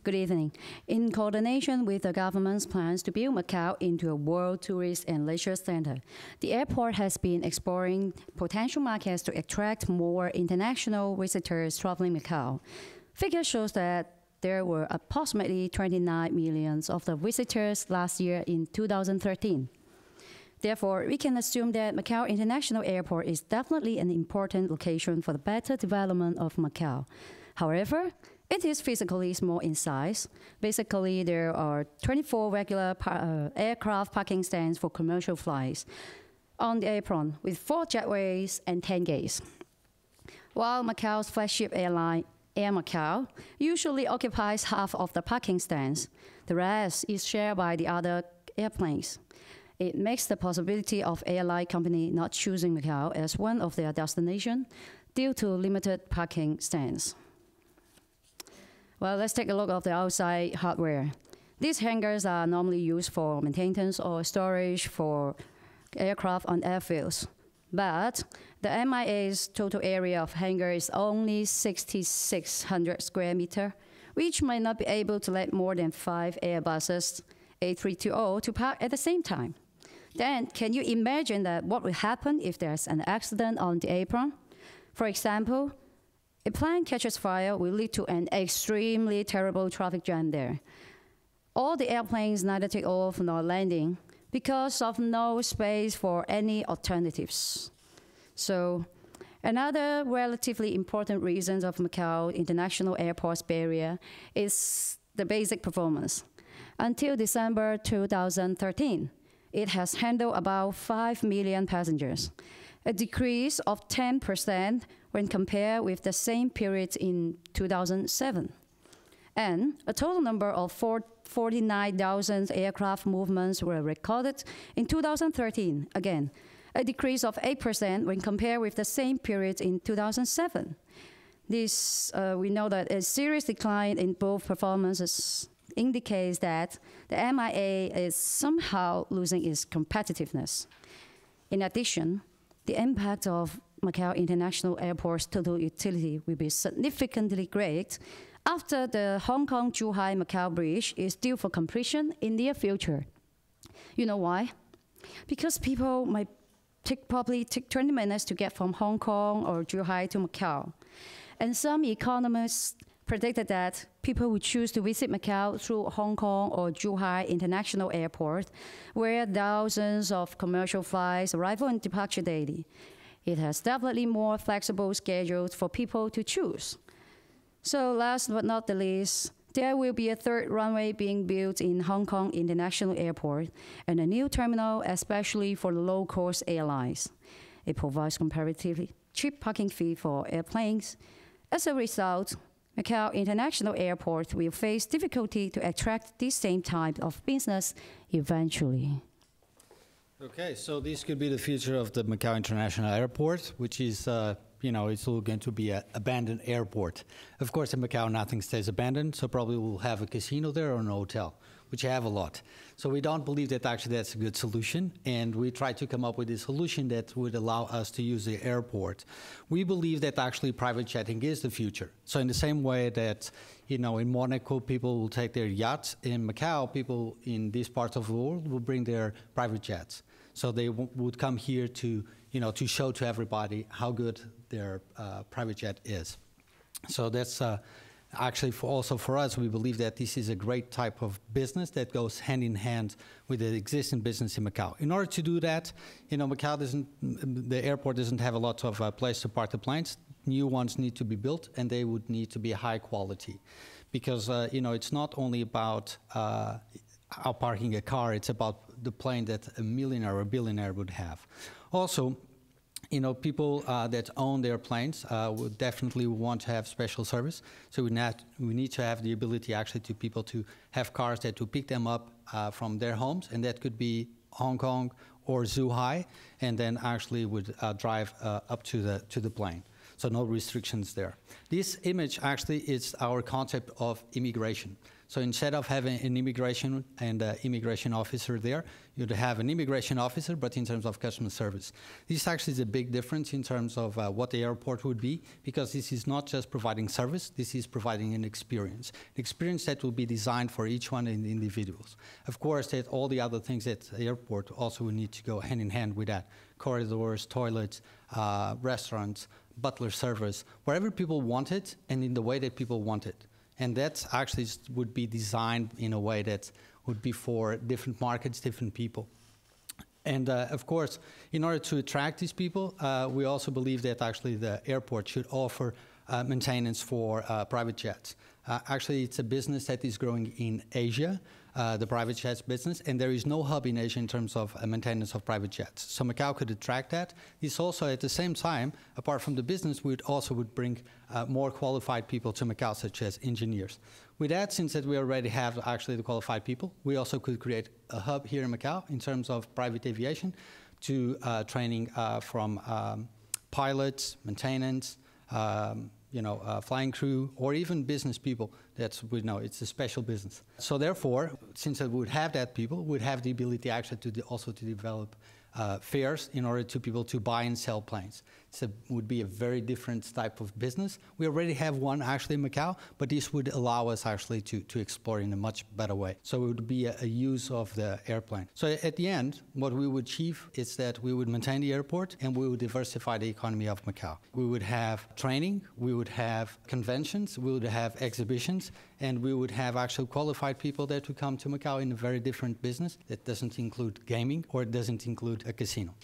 Good evening. In coordination with the government's plans to build Macau into a world tourist and leisure center, the airport has been exploring potential markets to attract more international visitors traveling Macau. Figure shows that there were approximately 29 million of the visitors last year in 2013. Therefore, we can assume that Macau International Airport is definitely an important location for the better development of Macau. However, it is physically small in size. Basically, there are 24 regular aircraft parking stands for commercial flights on the apron, with 4 jetways and 10 gates. While Macau's flagship airline, Air Macau, usually occupies half of the parking stands. The rest is shared by the other airplanes. It makes the possibility of airline company not choosing Macau as one of their destinations due to limited parking stands. Well, let's take a look at the outside hardware. These hangars are normally used for maintenance or storage for aircraft on airfields. But the MIA's total area of hangar is only 6,600 square meters, which might not be able to let more than 5 Airbuses A320 to park at the same time. Then, can you imagine that what will happen if there's an accident on the apron? For example, a plane catches fire will lead to an extremely terrible traffic jam there. All the airplanes neither take off nor landing because of no space for any alternatives. So, another relatively important reason of Macau International Airport's barrier is the basic performance. Until December 2013, it has handled about 5 million passengers, a decrease of 10% when compared with the same period in 2007. And a total number of 49,000 aircraft movements were recorded in 2013, again, a decrease of 8% when compared with the same period in 2007. This, we know that a serious decline in both performances indicates that the MIA is somehow losing its competitiveness. In addition, the impact of Macau International Airport's total utility will be significantly great after the Hong Kong-Zhuhai-Macau bridge is due for completion in the near future. You know why? Because people might probably take 20 minutes to get from Hong Kong or Zhuhai to Macau. And some economists predicted that people would choose to visit Macau through Hong Kong or Zhuhai International Airport, where thousands of commercial flights arrive and departure daily. It has definitely more flexible schedules for people to choose. So last but not the least, there will be a 3rd runway being built in Hong Kong International Airport and a new terminal especially for low-cost airlines. It provides comparatively cheap parking fee for airplanes. As a result, Macau International Airport will face difficulty to attract this same type of business eventually. Okay, so this could be the future of the Macau International Airport, which is, it's all going to be an abandoned airport. Of course, in Macau, nothing stays abandoned, so probably we'll have a casino there or an hotel, which I have a lot. So we don't believe that actually that's a good solution, and we try to come up with a solution that would allow us to use the airport. We believe that actually private jetting is the future. So in the same way that, in Monaco, people will take their yachts, in Macau, people in these parts of the world will bring their private jets. So they would come here to, to show to everybody how good their private jet is. So that's actually also for us, we believe that this is a great type of business that goes hand in hand with the existing business in Macau. In order to do that, Macau the airport doesn't have a lot of place to park the planes. New ones need to be built, and they would need to be high quality, because it's not only about parking a car; it's about the plane that a millionaire or a billionaire would have. Also, people that own their planes would definitely want to have special service. So we need to have the ability actually to people to have cars that to pick them up from their homes, and that could be Hong Kong or Zhuhai, and then actually would drive up to the plane. so no restrictions there. This image actually is our concept of immigration. So instead of having an immigration and an immigration officer there, you'd have an immigration officer, but in terms of customer service. This actually is a big difference in terms of what the airport would be, because this is not just providing service, this is providing an experience that will be designed for each one of the individuals. Of course, that all the other things at the airport also will need to go hand in hand with that. Corridors, toilets, restaurants, butler servers, wherever people want it and in the way that people want it. And that actually would be designed in a way that would be for different markets, different people. And of course, in order to attract these people, we also believe that actually the airport should offer maintenance for private jets. Actually, it's a business that is growing in Asia, the private jets business, and there is no hub in Asia in terms of maintenance of private jets. So Macau could attract that. This also, at the same time, apart from the business, would bring more qualified people to Macau, such as engineers. With that, since that we already have actually the qualified people, we also could create a hub here in Macau in terms of private aviation to training from pilots, maintenance, flying crew, or even business people. We know it's a special business. So therefore, since we would have that people, would have the ability actually to also to develop fares in order to people to buy and sell planes. So it would be a very different type of business. We already have one actually in Macau, but this would allow us actually to explore in a much better way. So it would be a use of the airplane. So at the end, what we would achieve is that we would maintain the airport and we would diversify the economy of Macau. We would have training, we would have conventions, we would have exhibitions, and we would have actually qualified people that would come to Macau in a very different business that doesn't include gaming or it doesn't include a casino.